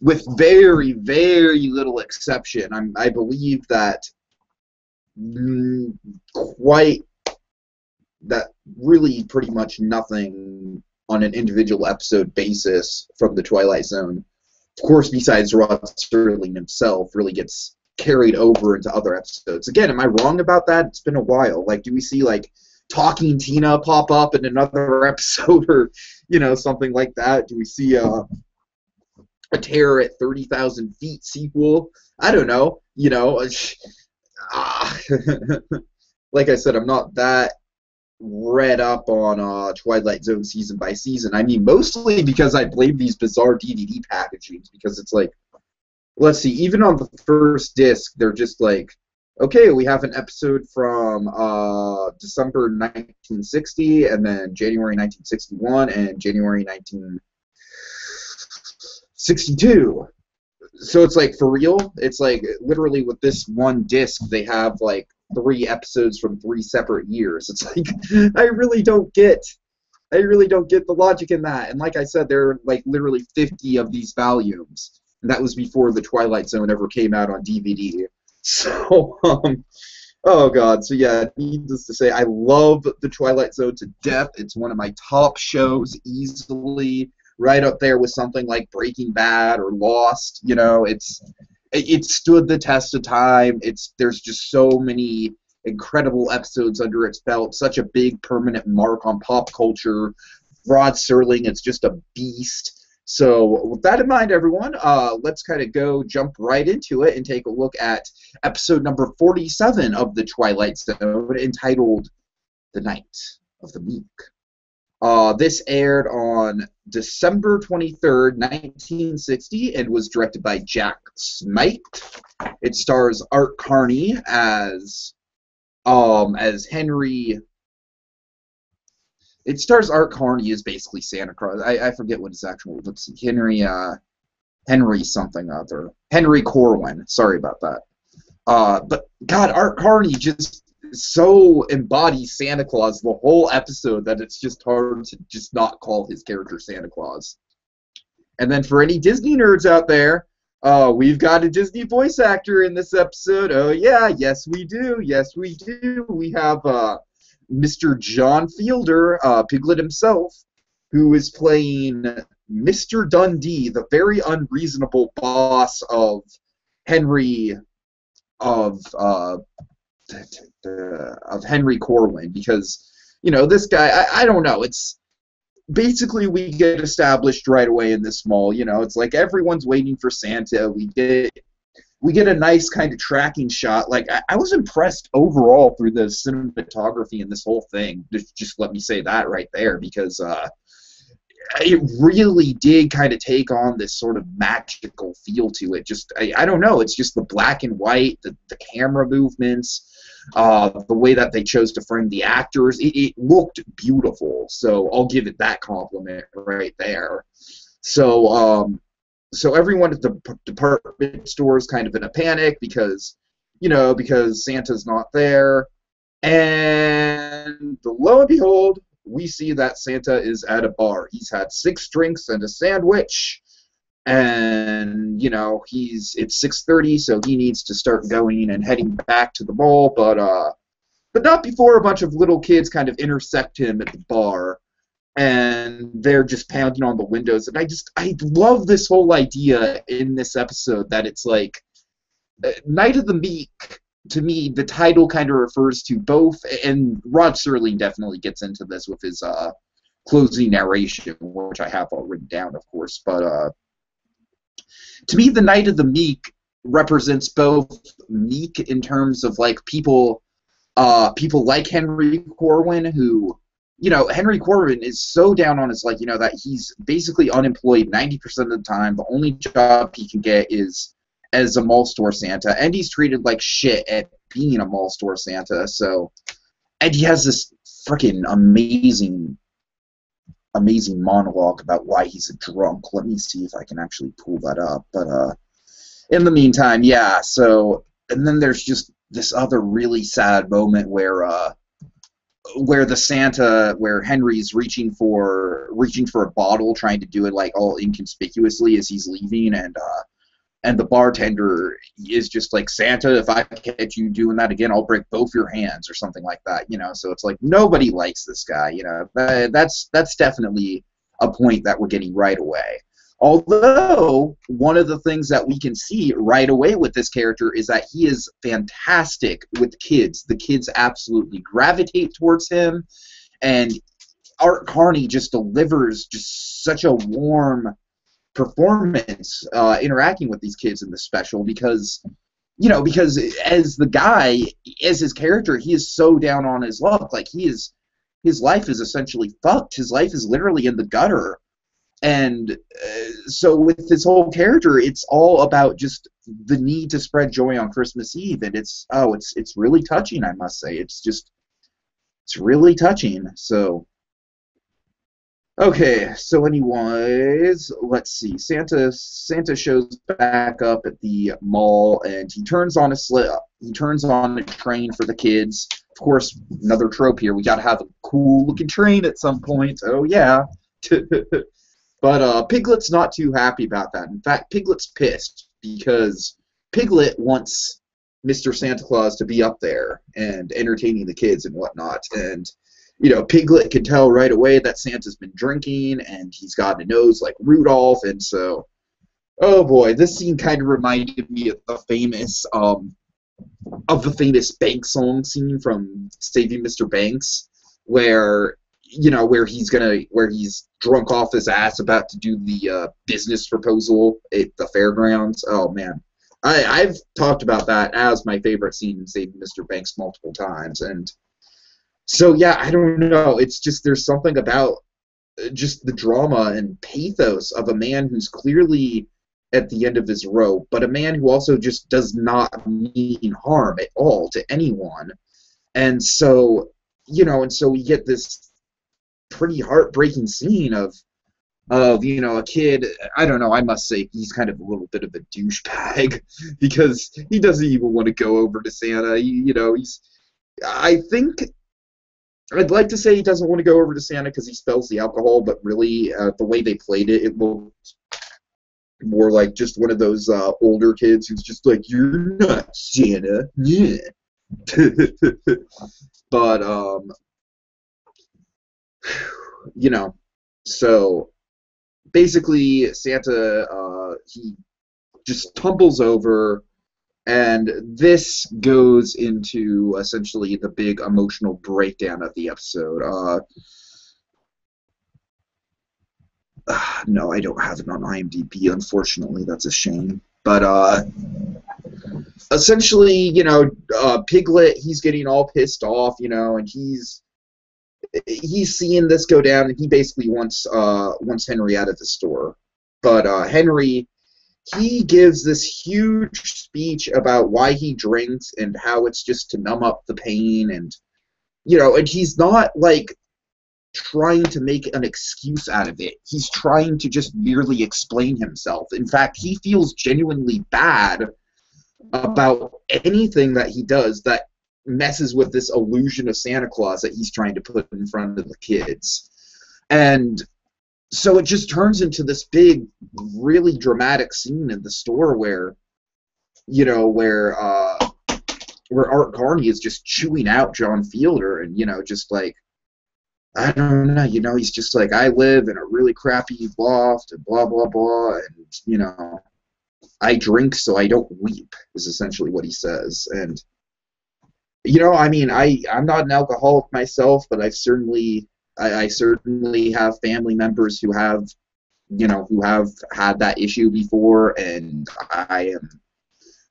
with very, very little exception. I believe that that really pretty much nothing on an individual episode basis from the Twilight Zone, of course, besides Rod Serling himself, really gets carried over into other episodes. Again, am I wrong about that? It's been a while. Like, do we see, like, Talking Tina pop up in another episode or, you know, something like that? Do we see a Terror at 30,000 Feet sequel? I don't know. You know, like I said, I'm not that read up on Twilight Zone season by season. I mean, mostly because I blame these bizarre DVD packagings, because it's like, let's see, even on the first disc, they're just like, okay, we have an episode from December 1960, and then January 1961, and January 1962. So it's like, for real? It's like, literally with this one disc, they have like 3 episodes from 3 separate years. It's like, I really don't get the logic in that. And like I said, there are like literally 50 of these volumes, and that was before the Twilight Zone ever came out on DVD. So, oh god. So yeah, needless to say, I love the Twilight Zone to death. It's one of my top shows, easily right up there with something like Breaking Bad or Lost. You know, it stood the test of time. There's just so many incredible episodes under its belt, such a big permanent mark on pop culture. Rod Serling is just a beast. So with that in mind, everyone, let's kind of jump right into it and take a look at episode number 47 of the Twilight Zone, entitled The Night of the Meek. This aired on December 23rd, 1960, and was directed by Jack Smite. It stars Art Carney as Henry. It stars Art Carney as basically Santa Claus. I forget what his actual. Let's see, Henry something other. Henry Corwin. Sorry about that. But God, Art Carney just so embodies Santa Claus the whole episode that it's just hard to just not call his character Santa Claus. And then for any Disney nerds out there, we've got a Disney voice actor in this episode. Oh yeah, yes we do. Yes we do. We have Mr. John Fielder, Piglet himself, who is playing Mr. Dundee, the very unreasonable boss of Henry Henry Corwin, because, you know, this guy, I don't know, it's basically, we get established right away in this mall, you know, it's like everyone's waiting for Santa. We get a nice kind of tracking shot. Like, I was impressed overall through the cinematography in this whole thing. Just let me say that right there, because it really did kind of take on this sort of magical feel to it. Just, I don't know, it's just the black and white, the camera movements, the way that they chose to frame the actors. It looked beautiful, so I'll give it that compliment right there. So everyone at the department store is kind of in a panic because Santa's not there. And lo and behold, we see that Santa is at a bar. He's had 6 drinks and a sandwich, and, you know, it's 6:30, so he needs to start going and heading back to the mall, but not before a bunch of little kids kind of intersect him at the bar, and they're just pounding on the windows. And I love this whole idea in this episode that it's like Night of the Meek. To me, the title kind of refers to both, and Rod Serling definitely gets into this with his closing narration, which I have all written down, of course. But to me, the Night of the Meek represents both meek in terms of like people like Henry Corwin, who, you know, Henry Corwin is so down on his luck, you know, that he's basically unemployed 90% of the time. The only job he can get is as a mall store Santa, and he's treated like shit at being a mall store Santa. So, and he has this freaking amazing monologue about why he's a drunk. Let me see if I can actually pull that up. But in the meantime, yeah. So, and then there's just this other really sad moment where where the Santa, where Henry's reaching for a bottle, trying to do it like all inconspicuously as he's leaving, and the bartender is just like, Santa, if I catch you doing that again, I'll break both your hands or something like that, you know. So it's like nobody likes this guy, you know. That's definitely a point that we're getting right away. Although, one of the things that we can see right away with this character is that he is fantastic with kids. The kids absolutely gravitate towards him, and Art Carney just delivers just such a warm performance interacting with these kids in the special, because, you know, because as the guy, as his character, he is so down on his luck. Like, his life is essentially fucked. His life is literally in the gutter. And so with his whole character, it's all about just the need to spread joy on Christmas Eve, and it's really touching, I must say. It's really touching. So, okay, so anyways, let's see. Santa shows back up at the mall, and he turns on a train for the kids. Of course, another trope here. We got to have a cool looking train at some point. Oh yeah. But Piglet's not too happy about that. In fact, Piglet's pissed because Piglet wants Mr. Santa Claus to be up there and entertaining the kids and whatnot. And, you know, Piglet can tell right away that Santa's been drinking and he's got a nose like Rudolph. And so, oh boy, this scene kind of reminded me of the famous Banks song scene from Saving Mr. Banks, where, you know, where he's drunk off his ass about to do the business proposal at the fairgrounds. Oh man, I've talked about that as my favorite scene in Saving Mr. Banks multiple times. And so yeah, I don't know, it's just, there's something about just the drama and pathos of a man who's clearly at the end of his rope, but a man who also just does not mean harm at all to anyone. And so, you know, and so we get this pretty heartbreaking scene of you know, a kid. I don't know, I must say he's kind of a little bit of a douchebag because he doesn't even want to go over to Santa. You know, I think I'd like to say he doesn't want to go over to Santa because he spells the alcohol, but really the way they played it, it looked more like just one of those older kids who's just like, you're not Santa, yeah. But you know, so basically Santa, he just tumbles over, and this goes into essentially the big emotional breakdown of the episode. No, I don't have it on IMDb, unfortunately. That's a shame. But essentially, you know, Piglet, he's getting all pissed off, you know, and he's seeing this go down, and he basically wants Henry out of the store. But Henry, he gives this huge speech about why he drinks and how it's just to numb up the pain, and, you know, and he's not like trying to make an excuse out of it. He's trying to just merely explain himself. In fact, he feels genuinely bad about anything that he does that messes with this illusion of Santa Claus that he's trying to put in front of the kids. And so it just turns into this big, really dramatic scene in the store where, you know, where Art Carney is just chewing out John Fielder, and, you know, just like, I don't know, you know, he's just like, I live in a really crappy loft and blah, blah, blah, and, you know, I drink so I don't weep, is essentially what he says. And, you know, I mean, I'm not an alcoholic myself, but I certainly have family members who have, you know, who have had that issue before, and I am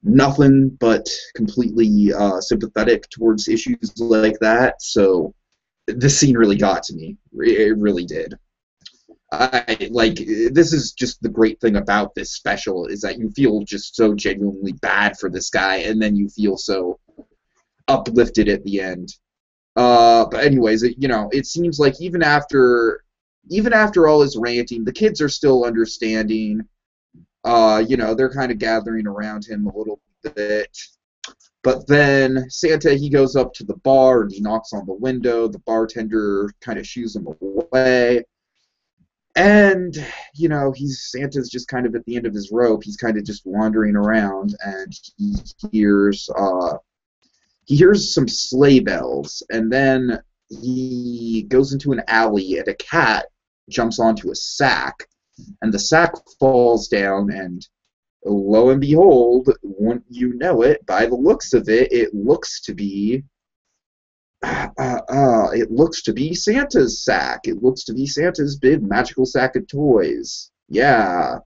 nothing but completely sympathetic towards issues like that. So this scene really got to me. It really did. This is just the great thing about this special, is that you feel just so genuinely bad for this guy, and then you feel so uplifted at the end. But anyways, you know, it seems like even after all his ranting, the kids are still understanding. You know, they're kind of gathering around him a little bit. But then Santa, he goes up to the bar and he knocks on the window. The bartender kind of shoos him away. And, Santa's just kind of at the end of his rope. He's kind of just wandering around, and hears he hears some sleigh bells, and then he goes into an alley, and a cat jumps onto a sack, and the sack falls down, and lo and behold, wouldn't you know it, by the looks of it, it looks to be Santa's sack. It looks to be Santa's big magical sack of toys. Yeah.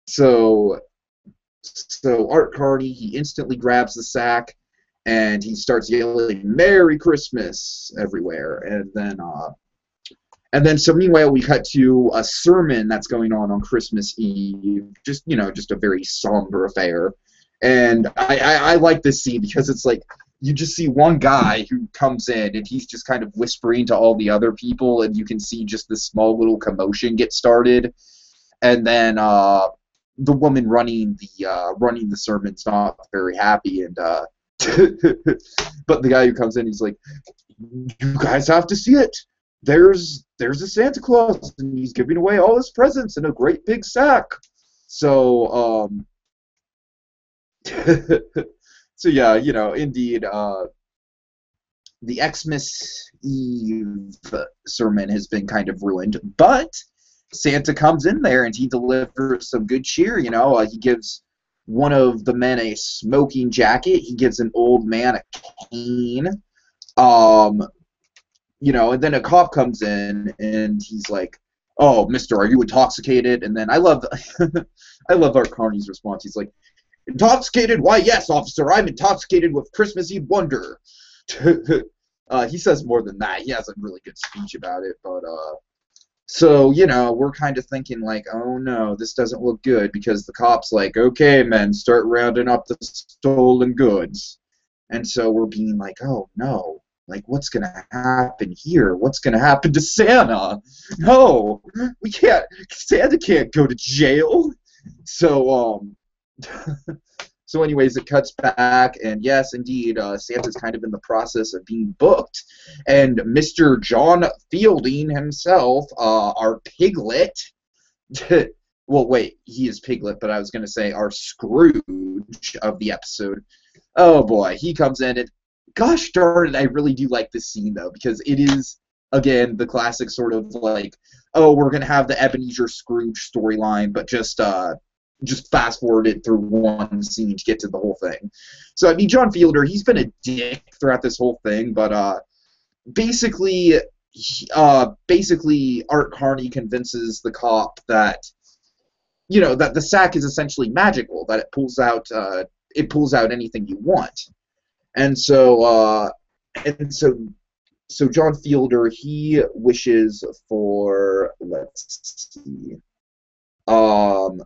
So Art Carney, he instantly grabs the sack and he starts yelling "Merry Christmas" everywhere. And then so meanwhile we cut to a sermon that's going on Christmas Eve. Just a very somber affair. And I like this scene because it's like you just see one guy who comes in and he's just kind of whispering to all the other people, and you can see just this small little commotion get started. And then the woman running the sermon's not very happy, and but the guy who comes in, he's like, "You guys have to see it. There's a Santa Claus, and he's giving away all his presents in a great big sack." So so yeah, indeed, the Xmas Eve sermon has been kind of ruined, but Santa comes in there and he delivers some good cheer. He gives one of the men a smoking jacket. He gives an old man a cane. And then a cop comes in and he's like, "Oh, mister, are you intoxicated?" And then I love Art Carney's response. He's like, "Intoxicated? Why, yes, officer, I'm intoxicated with Christmas Eve wonder." He says more than that. He has a really good speech about it, but so, we're kind of thinking like, oh no, this doesn't look good, because the cop's like, "Okay, men, start rounding up the stolen goods." And so we're being like, oh no, like, what's going to happen here? What's going to happen to Santa? No, Santa can't go to jail. So, so anyways, it cuts back, and yes, indeed, Santa's kind of in the process of being booked, and Mr. John Fielding himself, our Piglet, well, wait, he is Piglet, but I was going to say our Scrooge of the episode. Oh boy, he comes in, and gosh darn it, I really do like this scene, though, because it is, again, the classic sort of like, oh, we're going to have the Ebenezer Scrooge storyline, but just fast forward it through one scene to get to the whole thing. So, I mean, John Fielder, he's been a dick throughout this whole thing, but basically Art Carney convinces the cop that, that the sack is essentially magical, that it pulls out anything you want. And so John Fielder, he wishes for, let's see, for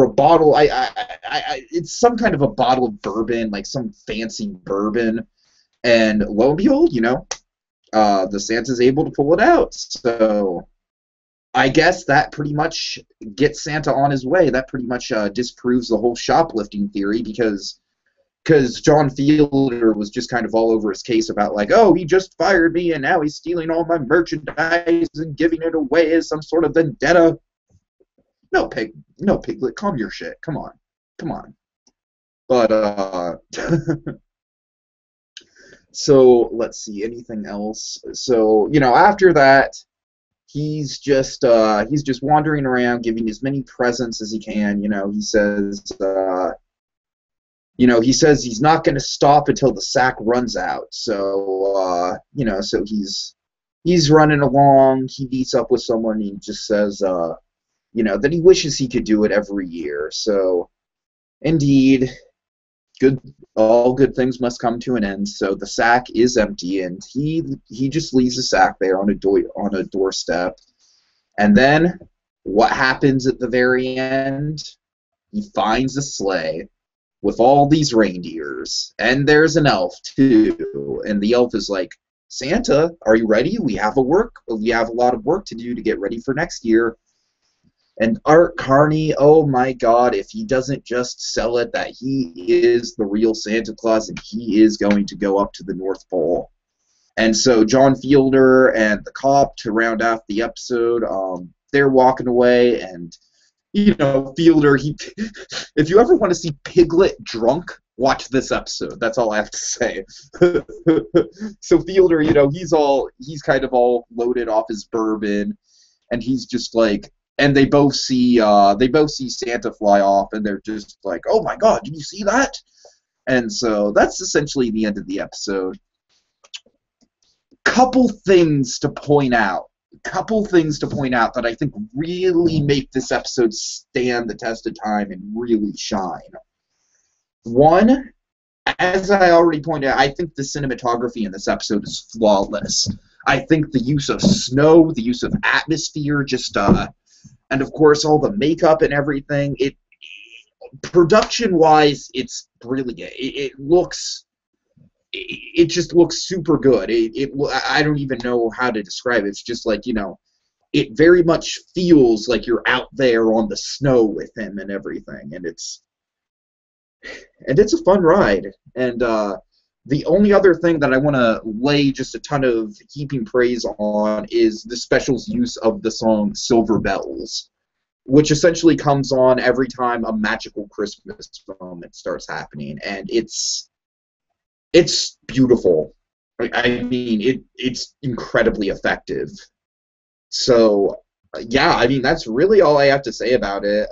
a bottle. It's some kind of a bottle of bourbon, like some fancy bourbon, and lo and behold, the Santa's able to pull it out. So I guess that pretty much gets Santa on his way. That pretty much disproves the whole shoplifting theory, because John Fielder was just kind of all over his case about, like, oh, he just fired me and now he's stealing all my merchandise and giving it away as some sort of vendetta. No, Piglet, calm your shit. Come on. But, so, let's see, anything else? So, after that, he's just wandering around giving as many presents as he can. He says he's not going to stop until the sack runs out. So, so he's running along. He meets up with someone, and he just says, that he wishes he could do it every year. So, indeed, all good things must come to an end. So the sack is empty, and he just leaves the sack there on a doorstep. And then what happens at the very end? He finds a sleigh with all these reindeers, and there's an elf too. And the elf is like, "Santa, are you ready? We have a lot of work to do to get ready for next year." And Art Carney, oh my God, if he doesn't just sell it that he is the real Santa Claus and he is going to go up to the North Pole. And so John Fielder and the cop, to round off the episode, they're walking away, and Fielder, if you ever want to see Piglet drunk, watch this episode. That's all I have to say. So Fielder, he's kind of all loaded off his bourbon, and he's just like, and they both see Santa fly off, and they're just like, oh my God, did you see that? And so that's essentially the end of the episode. Couple things to point out that I think really make this episode stand the test of time and really shine. One, as I already pointed out, I think the cinematography in this episode is flawless. I think the use of snow, the use of atmosphere, and of course all the makeup and everything, production-wise, it's brilliant. It just looks super good. I don't even know how to describe it. It's just like, it very much feels like you're out there on the snow with him and everything, and it's a fun ride. And the only other thing that I want to lay just a ton of heaping praise on is the special's use of the song Silver Bells, which essentially comes on every time a magical Christmas moment starts happening, and it's beautiful. I mean, it's incredibly effective. So, yeah, I mean, that's really all I have to say about it.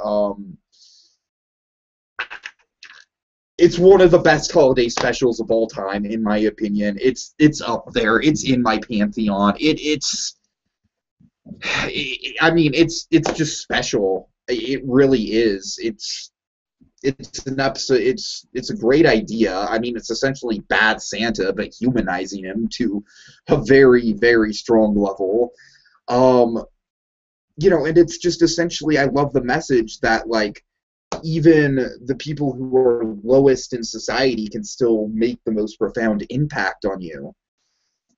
It's one of the best holiday specials of all time, in my opinion. It's up there. It's in my pantheon. I mean, it's just special. It really is. It's an episode. It's a great idea. I mean, it's essentially Bad Santa, but humanizing him to a very, very strong level. And it's just essentially, I love the message that, like, even the people who are lowest in society can still make the most profound impact on you.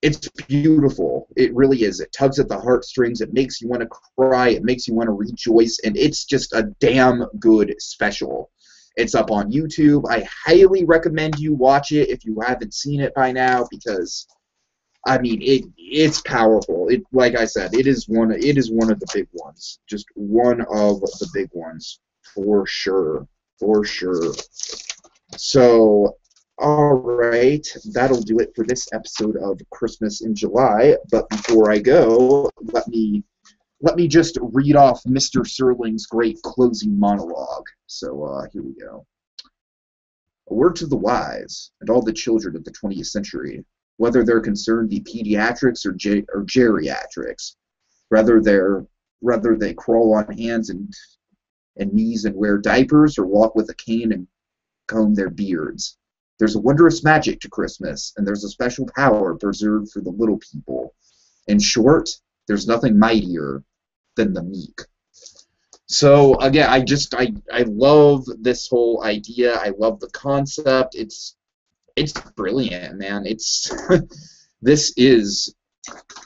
It's beautiful. It really is. It tugs at the heartstrings. It makes you want to cry. It makes you want to rejoice. And it's just a damn good special. It's up on YouTube. I highly recommend you watch it if you haven't seen it by now, because, I mean, it's powerful. Like I said, it is one of the big ones. Just one of the big ones, for sure. For sure. So, all right, that'll do it for this episode of Christmas in July. But before I go, let me just read off Mr. Serling's great closing monologue. So here we go. A word to the wise and all the children of the 20th century, whether their concern be pediatrics or geriatrics, whether they crawl on hands and knees and wear diapers, or walk with a cane and comb their beards. There's a wondrous magic to Christmas, and there's a special power preserved for the little people. In short, there's nothing mightier than the meek. So again, I love this whole idea. I love the concept. It's brilliant, man. This is.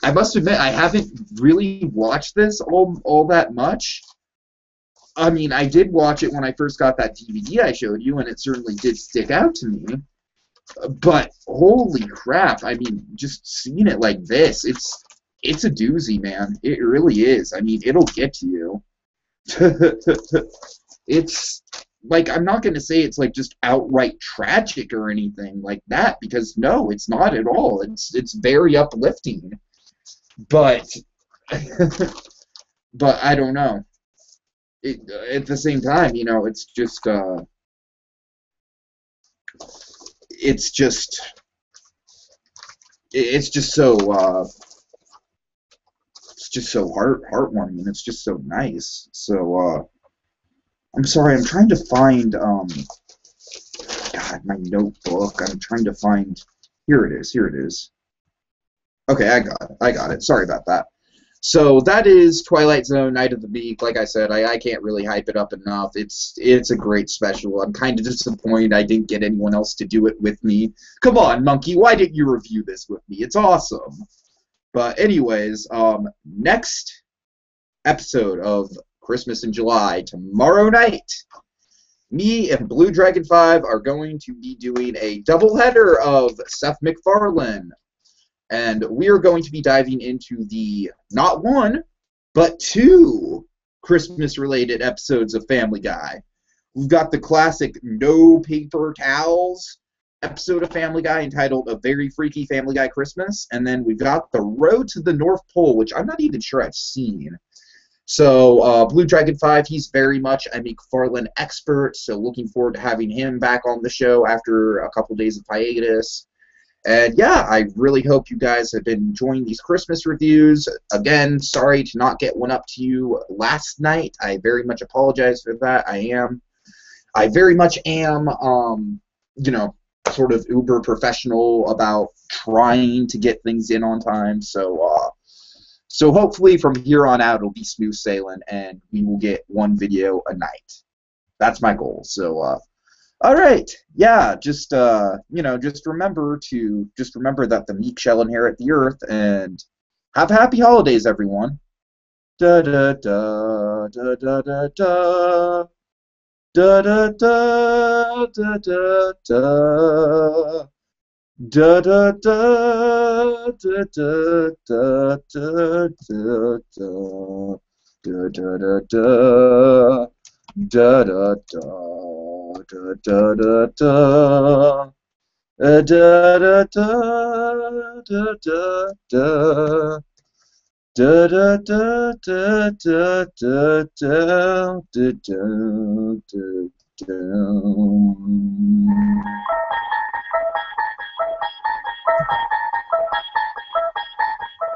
I must admit, I haven't really watched this all that much. I mean, I did watch it when I first got that DVD I showed you, and it certainly did stick out to me. But holy crap! I mean, just seeing it like this, it's a doozy, man. It really is. I mean, it'll get to you. It's like, I'm not going to say it's like just outright tragic or anything like that, because no, it's not at all. It's very uplifting. But but I don't know. At the same time, it's just so heartwarming. It's just so nice. So I'm sorry, I'm trying to find my notebook. I'm trying to find. Here it is. Okay, I got it. Sorry about that. So that is Twilight Zone, Night of the Meek. Like I said, I can't really hype it up enough. It's a great special. I'm kind of disappointed I didn't get anyone else to do it with me. Come on, Monkey, why didn't you review this with me? It's awesome. But anyways, next episode of Christmas in July. Tomorrow night, me and Blue Dragon 5 are going to be doing a doubleheader of Seth MacFarlane. And we are going to be diving into the not one, but two Christmas-related episodes of Family Guy. We've got the classic No Paper Towels episode of Family Guy entitled A Very Freaky Family Guy Christmas. And then we've got The Road to the North Pole, which I'm not even sure I've seen. So Blue Dragon 5, he's very much a MacFarlane expert, so looking forward to having him back on the show after a couple days of hiatus. And yeah, I really hope you guys have been enjoying these Christmas reviews. Again, sorry to not get one up to you last night. I very much apologize for that. I very much am, you know, sort of uber professional about trying to get things in on time. So hopefully from here on out it'll be smooth sailing and we will get one video a night. That's my goal. So all right, yeah, just you know, just remember that the meek shall inherit the earth, and have happy holidays, everyone. Da da da da da da da da da da da da da. Da da da da da da da da da da da da da da da da da da da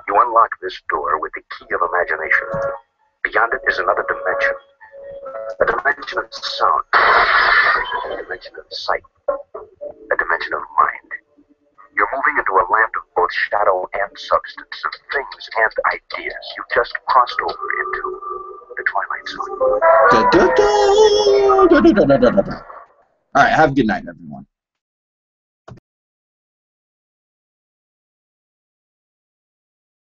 You unlock this door with the key of imagination. Beyond it is another dimension. A dimension of sound. A dimension of sight. A dimension of mind. You're moving into a land of both shadow and substance, of things and ideas. You just crossed over into the Twilight Zone. All right, have a good night, everyone.